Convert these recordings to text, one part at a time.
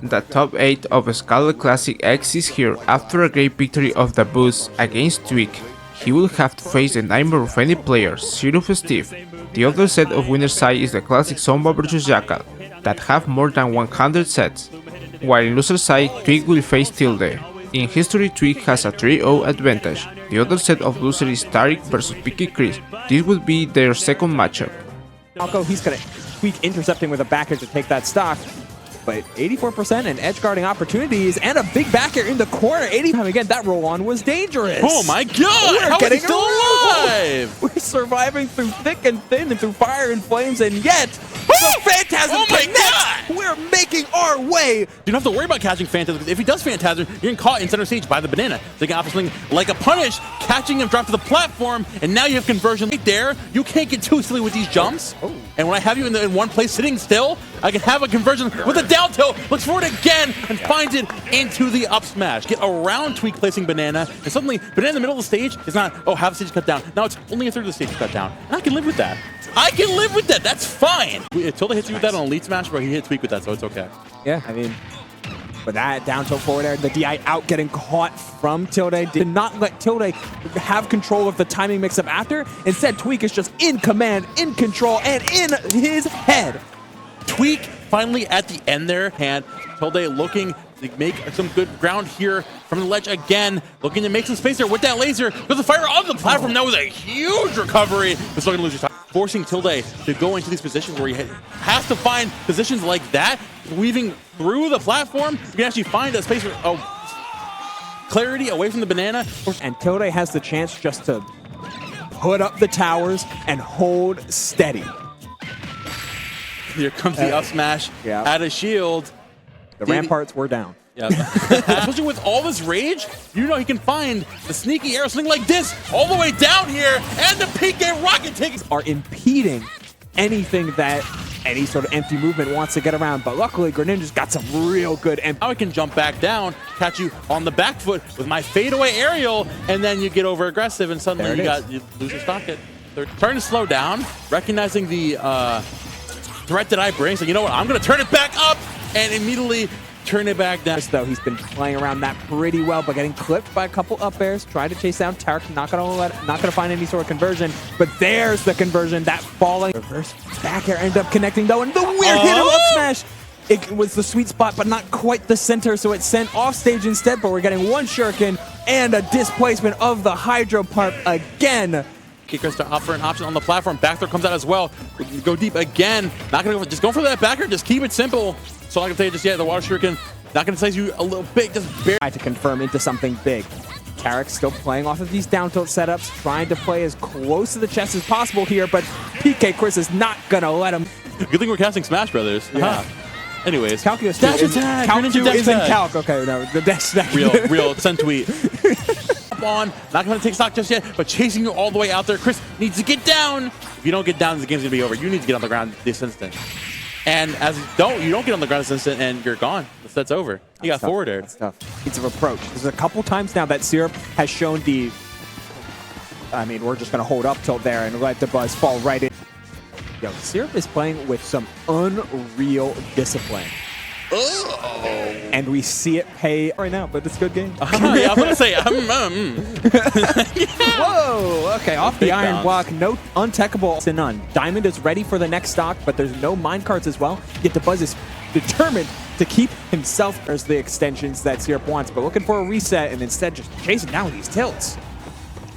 The top 8 of Scarlet Classic X is here after a great victory of Dabuz against Tweek. He will have to face the nightmare of any player, Zero of Steve. The other set of winner's side is the classic Zomba Vs Jakal, that have more than 100 sets. While in loser side, Tweek will face Tilde. In history, Tweek has a 3-0 advantage. The other set of loser is Tarik vs PkChris. This would be their second matchup. He's gonna Tweek intercepting with a backer to take that stock. But 84% and edge guarding opportunities and a big backer in the corner. 80 time again, that roll on was dangerous. Oh my god! We're How getting is he still alive? We're surviving through thick and thin and through fire and flames, and yet the Phantasm connects. We're making our way. You don't have to worry about catching Phantasm. If he does Phantasm, you're getting caught in center stage by the banana. They can opposite like a punish, catching him drop to the platform, and now you have conversion right there. You can't get too silly with these jumps. Oh. And when I have you in one place sitting still, I can have a conversion with a down tilt, looks for it again, and finds it into the up smash. Get around Tweek placing banana, and suddenly banana in the middle of the stage is not, oh, half the stage cut down. Now it's only a third of the stage cut down. And I can live with that. I can live with that. That's fine. Tilde hits you with that on Elite Smash, but he hit Tweek with that, so it's okay. Yeah, I mean, with that down tilt forward air, the DI out getting caught from Tilde. Did not let Tilde have control of the timing mix-up after. Instead, Tweek is just in command, in control, and in his head. Tweek finally at the end there, and Tilde looking to make some good ground here from the ledge again, looking to make some space there with that laser. There's a fire on the platform now with a huge recovery. But still gonna lose his time, forcing Tilde to go into these positions where he has to find positions like that, weaving through the platform. You can actually find a space where, clarity away from the banana. And Tilde has the chance just to put up the towers and hold steady. Here comes the up smash at a shield. The ramparts were down. Yeah. Especially with all this rage, you know he can find the sneaky arrow swing like this all the way down here, and the PK rocket takes are impeding anything that any sort of empty movement wants to get around. But luckily, Greninja's got some real good empty. Now I can jump back down, catch you on the back foot with my fadeaway aerial, and then you get over aggressive, and suddenly you lose your stock hit. They're starting to slow down, recognizing the threat that I bring. So you know what? I'm going to turn it back up and immediately turn it back down. Though he's been playing around that pretty well, but getting clipped by a couple up airs, trying to chase down Tarik, not gonna find any sort of conversion. But there's the conversion, that falling reverse back air ended up connecting though, and the weird hit of up smash. It was the sweet spot, but not quite the center, so it's sent off stage instead. But we're getting one shuriken and a displacement of the Hydro Pump again. PkChris to offer an option on the platform. Back throw comes out as well. Go deep again. Not gonna go. Just go for that backer. Just keep it simple. So I can tell you, just the water shuriken. Not gonna size you a little bit. Just barely. Try to confirm into something big. Tarik still playing off of these down tilt setups, trying to play as close to the chest as possible here, but PkChris is not gonna let him. Good thing we're casting Smash Brothers. Yeah. Anyways, Calculus dash attack. Calc 2 isn't calc. Okay, no, the dash attack. Real send tweet. On, not going to take stock just yet, but chasing you all the way out there. Chris needs to get down. If you don't get down, the game's going to be over. You need to get on the ground this instant. And as you don't get on the ground this instant, and you're gone. That's over. You got forward air. It's tough. It's an approach. There's a couple times now that Syrup has shown the. I mean, we're just going to hold up till there and let the buzz fall right in. Yo, Syrup is playing with some unreal discipline. Oh. And we see it pay right now, but it's a good game. Yeah, I'm gonna say, Whoa, okay, off the iron block, no untechable to none. Diamond is ready for the next stock, but there's no minecarts as well. Yet the Buzz is determined to keep himself as the extensions that Syrup wants, but looking for a reset and instead just chasing down these tilts.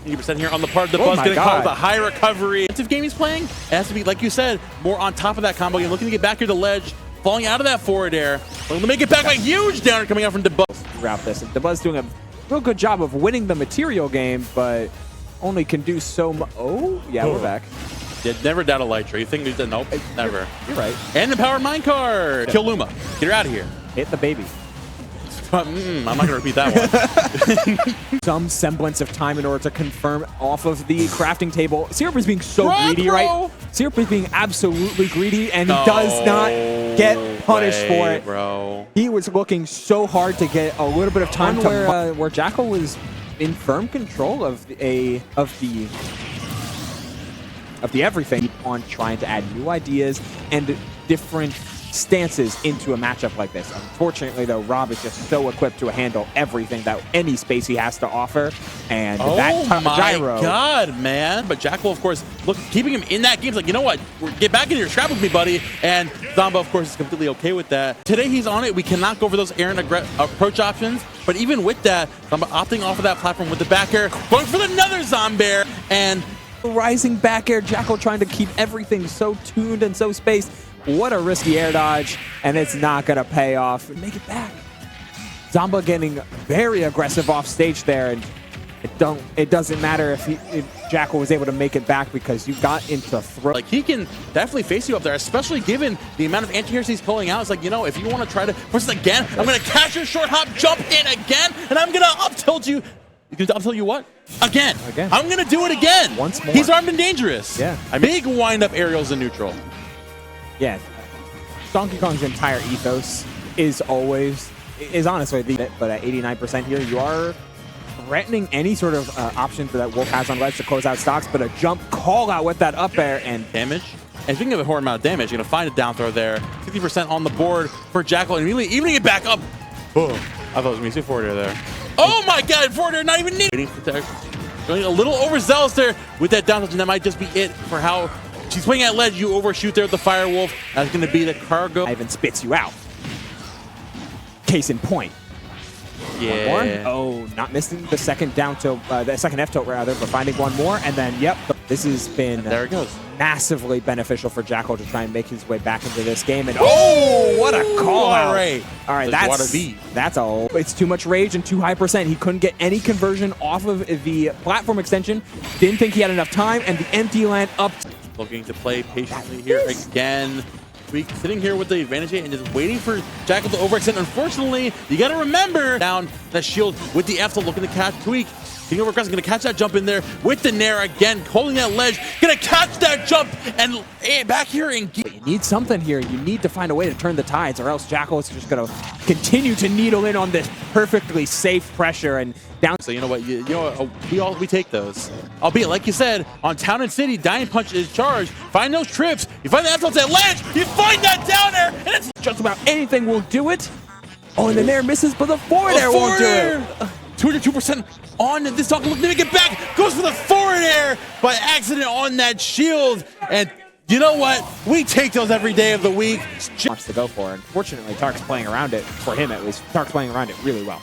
80% here on the part of the Buzz, getting caught with a high recovery. If game he's playing, it has to be, like you said, more on top of that combo. You're looking to get back here to ledge. Falling out of that forward air. Looking to make it back by a huge downer coming out from Dabuz. Throughout this, Dabuz doing a real good job of winning the material game, but only can do so much. Oh, yeah, we're back. Yeah, never doubt a Lytra. You think we did? Nope, never. You're right. And the power minecart. Kill Luma. Get her out of here. Hit the baby. I'm not going to repeat that one. Some semblance of time in order to confirm off of the crafting table. Syrup is being so greedy, right? Syrup is being absolutely greedy, and he does not get punished for it. Bro. He was looking so hard to get a little bit of time where Jakal was in firm control of the everything on trying to add new ideas and different stances into a matchup like this. Unfortunately, though, Rob is just so equipped to handle everything that any space he has to offer. And that gyro. Oh my God, man. But Jakal, of course, look, keeping him in that game is like, you know what? Get back in here, scrap with me, buddy. And Zomba, of course, is completely okay with that. Today he's on it. We cannot go for those errant approach options. But even with that, Zomba opting off of that platform with the back air, going for another Zombair, and rising back air. Jakal trying to keep everything so tuned and so spaced. What a risky air dodge, and it's not going to pay off. Make it back. Zomba getting very aggressive off stage there, and it doesn't matter if Jakal was able to make it back because you got into throw. Like, he can definitely face you up there, especially given the amount of anti-airs he's pulling out. It's like, you know, if you want to try to force it again, I'm going to catch your short hop, jump in again, and I'm going to up tilt you. You can up tilt you what? Again. I'm going to do it again. Once more. He's armed and dangerous. Yeah. Big wind-up aerials in neutral. Yeah. Donkey Kong's entire ethos is honestly the, but at 89% here, you are threatening any sort of option that Wolf has on ledge to close out stocks, but a jump call out with that up air and damage. And speaking of a horror amount of damage, you're going to find a down throw there. 50% on the board for Jakal, and immediately evening it back up. Oh, I thought it was going to be forward air there. Oh my God, forward air not even needed. Waiting for Tarik. Going a little overzealous there with that down throw, and that might just be it for how she's swinging at ledge. You overshoot there with the Fire Wolf. That's going to be the cargo. Even spits you out. Case in point. Yeah. Oh, not missing the second down tilt, the second F tilt rather, but finding one more, and then yep, this has been there it goes. Massively beneficial for Jakal to try and make his way back into this game. And oh, what a call out! All right, it's too much rage and too high percent. He couldn't get any conversion off of the platform extension. Didn't think he had enough time, and the empty land up. Looking to play patiently here again. Tweek sitting here with the advantage and just waiting for Jakal to overextend. Unfortunately, you got to remember down that shield with the F looking to catch Tweek. Being overaggressive, going to catch that jump in there with the Nair again, holding that ledge, going to catch that jump and back here and you need something here. You need to find a way to turn the tides, or else Jakal is just going to continue to needle in on this perfectly safe pressure and down. So you know what, we take those. Albeit, like you said, on Town and City, Dying Punch is charged. Find those trips. You find that that ledge. You find that down there, and it's just about anything will do it. Oh, and the Nair misses, but the forward air won't do it. 202% on this Donkey. Look, let me get back. Goes for the forward air by accident on that shield. And you know what? We take those every day of the week. Much to go for. Unfortunately, Tarik's playing around it, for him at least. Tarik's playing around it really well.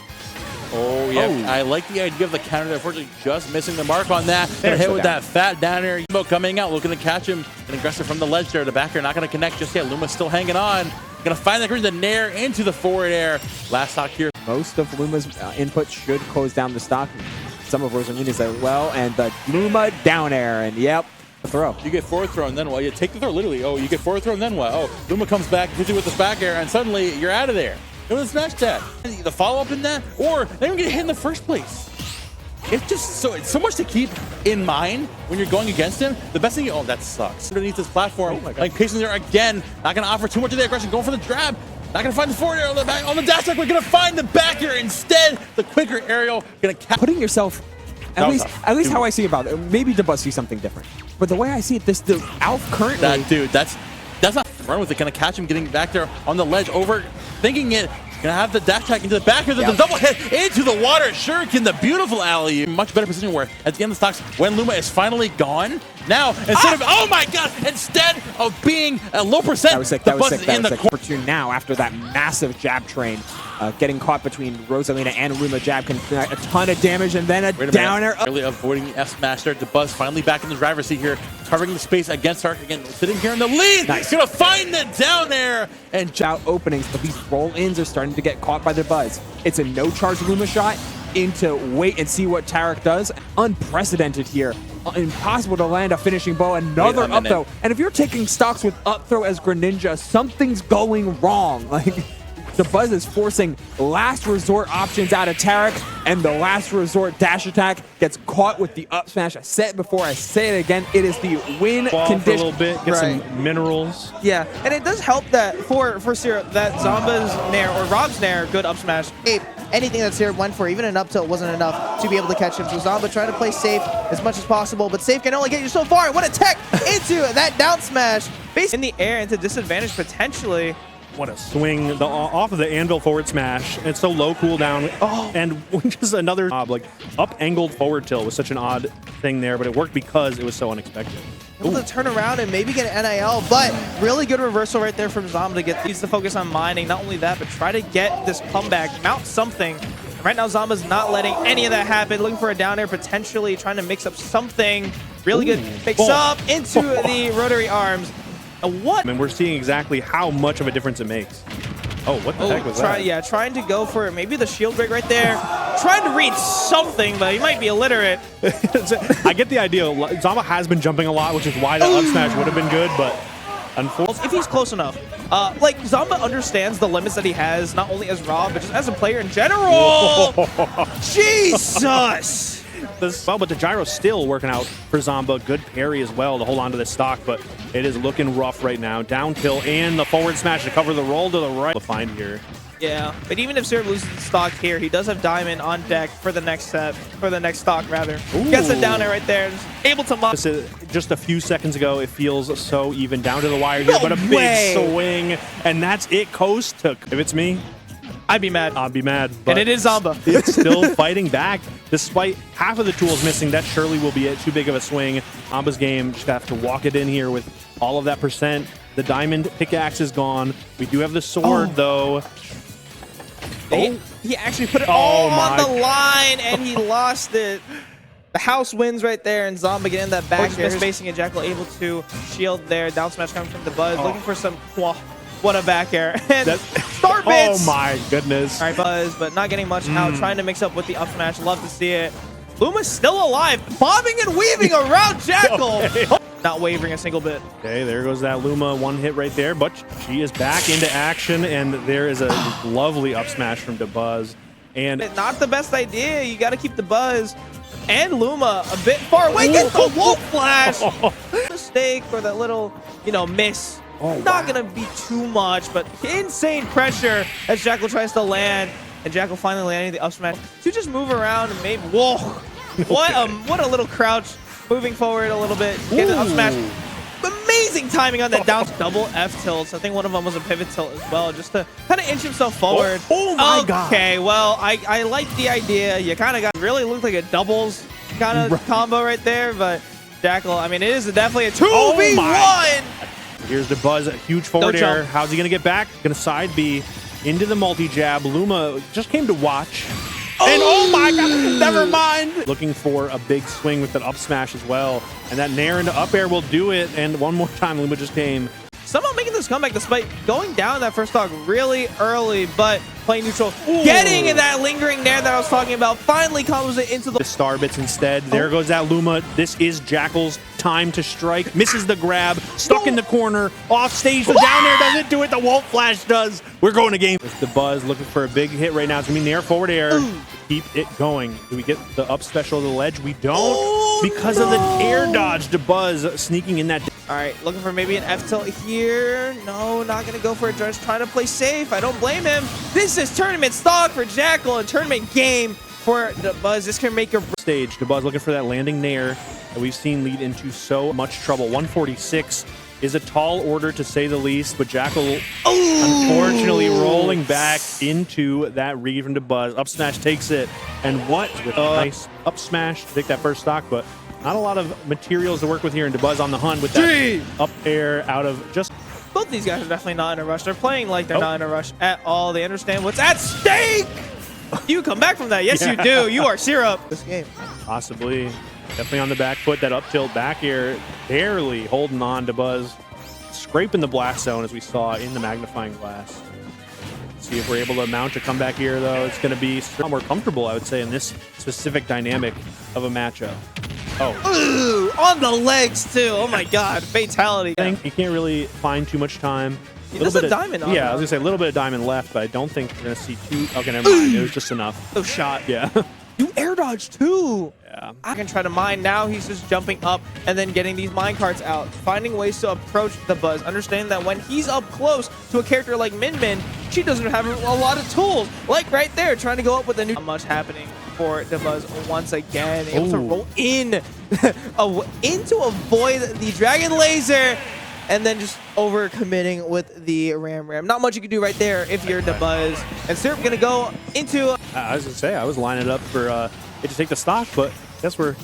Oh, yeah. Oh. I like the idea of the counter there. Unfortunately, just missing the mark on that. Gonna hit with that fat down air. Coming out, looking to catch him. An aggressive from the ledge there. The back air not going to connect just yet. Luma's still hanging on. Going to find the Nair into the forward air. Last stock here. Most of Luma's inputs should close down the stock. Some of Rosalina's as well. And the Luma down air. And yep, the throw. You get forward throw and then what? You take the throw literally. Oh, you get forward throw and then what? Oh, Luma comes back, hits you with the back air, and suddenly you're out of there. It was a smash tag. The follow-up in that, or they don't get hit in the first place. It's just it's so much to keep in mind when you're going against him. The best thing, oh, that sucks. Underneath this platform, like pacing there again, not going to offer too much of the aggression, going for the grab. Not going to find the forward air on the back, on the dash attack. We're going to find the back air instead. The quicker aerial, going to putting yourself. At least how I see about it. Maybe Dabuz sees something different, but the way I see it, the Alf currently. That dude, that's not run with it. Going to catch him getting back there on the ledge, thinking it. Gonna have the dash attack into the back here. The double hit into the water. Shuriken, the beautiful alley. Much better position where at the end of the stocks, when Luma is finally gone, now instead of oh my god, instead of being a low percent, that was sick. Opportune now after that massive jab train, getting caught between Rosalina and Luma jab can do a ton of damage, and then a downer. Really avoiding the F smash there. Dabuz finally back in the driver's seat here, covering the space against Tarik again, sitting here in the lead. Nice. Gonna find the down air and out openings, but these roll-ins are starting to get caught by Dabuz. It's a no-charge Luma shot into wait and see what Tarik does. Unprecedented here. Impossible to land a finishing blow. Another up throw. And if you're taking stocks with up throw as Greninja, something's going wrong. Like, Dabuz is forcing last resort options out of Tarik, and the last resort dash attack gets caught with the up smash. I said it before, I say it again. It is the win condition. For a little bit, get some minerals. Yeah, and it does help that for Zero, that Zomba's Nair or Rob's Nair, good up smash. Anything that Zero went for, even an up tilt, wasn't enough to be able to catch him. So Zomba trying to play safe as much as possible, but safe can only get you so far. What a tech into that down smash. Based in the air into disadvantage potentially. What a swing off of the anvil forward smash. It's so low cooldown. And just another like up angled forward tilt was such an odd thing there, but it worked because it was so unexpected. Able to turn around and maybe get an NIL, but really good reversal right there from Zomba to get. Needs to focus on mining. Not only that, but try to get this comeback, mount something. Right now, Zomba's not letting any of that happen. Looking for a down air, potentially trying to mix up something. Really good mix up into the rotary arms. What? And we're seeing exactly how much of a difference it makes. Oh, what the heck was that? Yeah, trying to go for it. Maybe the shield break right there. Trying to read something, but he might be illiterate. I get the idea. Zomba has been jumping a lot, which is why that up smash would have been good, but unfortunately, if he's close enough. Like, Zomba understands the limits that he has, not only as Rob, but just as a player in general. Jesus! Well, but the gyro's still working out for Zomba. Good parry as well to hold on to this stock, but it is looking rough right now. Down tilt and the forward smash to cover the roll to the right. To find here. Yeah, but even if Syrup loses the stock here, he does have Diamond on deck for the next set, for the next stock rather. Ooh. Gets it down there right there, able to mop. Just a few seconds ago, it feels so even down to the wire here, but a big swing, and that's it. Coast took. If it's me, I'd be mad. I'd be mad. And it is Zomba. It's still fighting back. Despite half of the tools missing, that surely will be it. Too big of a swing. Zomba's game, just have to walk it in here with all of that percent. The diamond pickaxe is gone. We do have the sword, though. He actually put it all on the line, and he lost it. The house wins right there, and Zomba getting that back air. Spacing and Jakal able to shield there. Down smash coming from the Buzz. Looking for some... What a back air. And start bits! Oh my goodness. All right, Buzz, but not getting much out. Trying to mix up with the up smash. Love to see it. Luma's still alive. Bobbing and weaving around Jakal. Okay. Not wavering a single bit. Okay, there goes that Luma. One hit right there, but she is back into action, and there is a lovely up smash from Dabuz. And not the best idea. You got to keep the Buzz and Luma a bit far away. Get the wolf flash. Mistake or that little, miss. Not going to be too much, but insane pressure as Jakal tries to land. And Jakal finally landing the up smash to just move around and maybe... Whoa! What a little crouch. Moving forward a little bit. Get the up smash. Amazing timing on that down double F tilts. I think one of them was a pivot tilt as well, just to kind of inch himself forward. Oh my God. Okay, well, I like the idea. You kind of got... Really looked like a doubles kind of combo right there, but Jakal, I mean, it is definitely a 2v1! Here's the Buzz, a huge forward air. How's he going to get back? Going to side B into the multi-jab. Luma just came to watch. And oh my God, never mind. Looking for a big swing with that up smash as well. And that nair into up air will do it. And one more time, Luma just came. Somehow making this comeback despite going down that first stock really early, but playing neutral. Getting in that lingering nair that I was talking about. Finally comes it into the star bits instead. There goes that Luma. This is Jakal's time to strike. Misses the grab. Stuck in the corner. Off stage. The down air doesn't do it. The Wolf Flash does. We're going to game. It's the Buzz looking for a big hit right now. It's going to be nair forward air. Keep it going. Do we get the up special to the ledge? We don't because of the air dodge to Buzz sneaking in that. All right, looking for maybe an F tilt here. No, not going to go for it. Just trying to play safe. I don't blame him. This is tournament stock for Jakal and tournament game for the Buzz. This can make your stage. The Buzz looking for that landing nair that we've seen lead into so much trouble. 146 is a tall order to say the least, but Jakal unfortunately rolling back into that read from the Buzz. Up smash takes it, and what with a nice up smash to take that first stock, but not a lot of materials to work with here, and Dabuz on the hunt with that up air out of just... Both these guys are definitely not in a rush. They're playing like they're not in a rush at all. They understand what's at stake. You come back from that. Yes, you do. You are syrup. This game. Possibly. Definitely on the back foot. That up tilt back air barely holding on to Buzz. Scraping the blast zone as we saw in the magnifying glass. See if we're able to mount a comeback here, though. It's going to be a lot more comfortable, I would say, in this specific dynamic of a matchup. Ooh, on the legs, too. Oh, my God. Fatality. I think you can't really find too much time. There's a diamond on I was going to say a little bit of diamond left, but I don't think we're going to see too... Okay, never mind. It was just enough. No shot. Yeah. You air dodge, too. Yeah. I can try to mine. Now he's just jumping up and then getting these mine carts out. Finding ways to approach the Buzz. Understand that when he's up close to a character like Min Min, she doesn't have a lot of tools. Like right there, trying to go up with a new... Not much happening for the Buzz once again. Able to roll in to avoid the Dragon Laser. and then just over committing with the ram. Not much you can do right there if you're Dabuz. And Syrup gonna go into. I was gonna say I was lining it up for it to take the stock, but I guess we're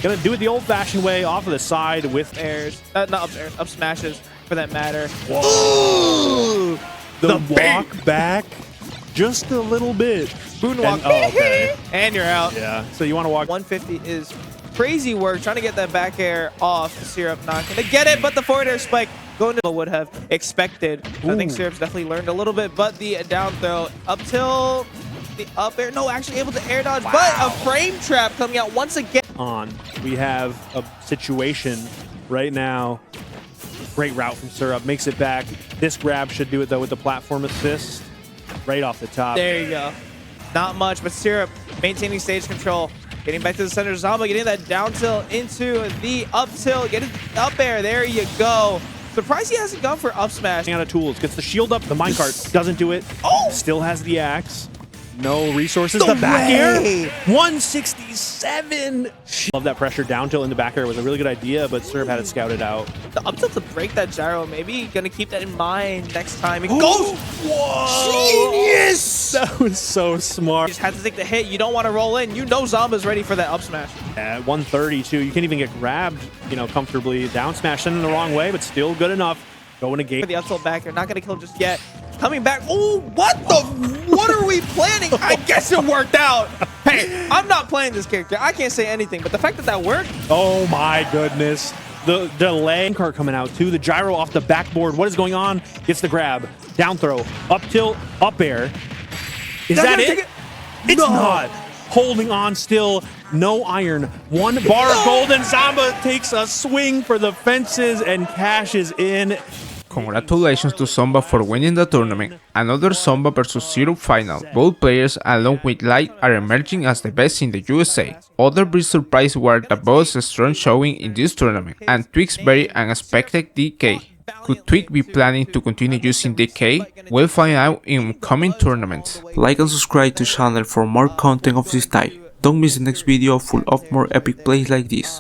gonna do it the old-fashioned way, off of the side with airs, not up airs, up smashes for that matter. Whoa! The walk back just a little bit. Moonwalk. Okay. And you're out. Yeah. So you want to walk 150 is crazy work trying to get that back air off. Syrup not gonna get it, but the forward air spike going to would have expected. So I think Syrup's definitely learned a little bit, but the down throw up till the up air. No, actually able to air dodge, but a frame trap coming out once again. We have a situation right now. Great route from Syrup, makes it back. This grab should do it though with the platform assist right off the top. There you go. Not much, but Syrup maintaining stage control. Getting back to the center. Zomba getting that down tilt into the up tilt. Getting up air. There you go. Surprised he hasn't gone for up smash. Out of tools. Gets the shield up. The minecart doesn't do it. Oh! Still has the axe. No resources. The back air. 167. Love that pressure down tilt in the back air. It was a really good idea, but Syrup had it scouted out. The up tilt to break that gyro. Maybe gonna keep that in mind next time. It goes. Whoa! Genius! That was so smart. You just had to take the hit. You don't want to roll in. You know Zomba's ready for that up smash. At 132, you can't even get grabbed, you know, comfortably. Down smash in the wrong way, but still good enough. Going to gate. For the up tilt back air. Not gonna kill just yet. Coming back. Oh, what the? What are we planning? I guess it worked out. Hey, I'm not playing this character. I can't say anything, but the fact that that worked. Oh my goodness. The delay cart coming out too. The gyro off the backboard. What is going on? Gets the grab. Down throw. Up tilt. Up air. Is that it? It's not. Holding on still. No iron. One bar of gold, and Zomba takes a swing for the fences and cashes in. Congratulations to Zomba for winning the tournament. Another Zomba vs Syrup final. Both players along with Light are emerging as the best in the USA. Other big surprises were Dabuz's strong showing in this tournament and Tweek's very unexpected DK. Could Tweek be planning to continue using DK? We'll find out in coming tournaments. Like and subscribe to the channel for more content of this type. Don't miss the next video full of more epic plays like this.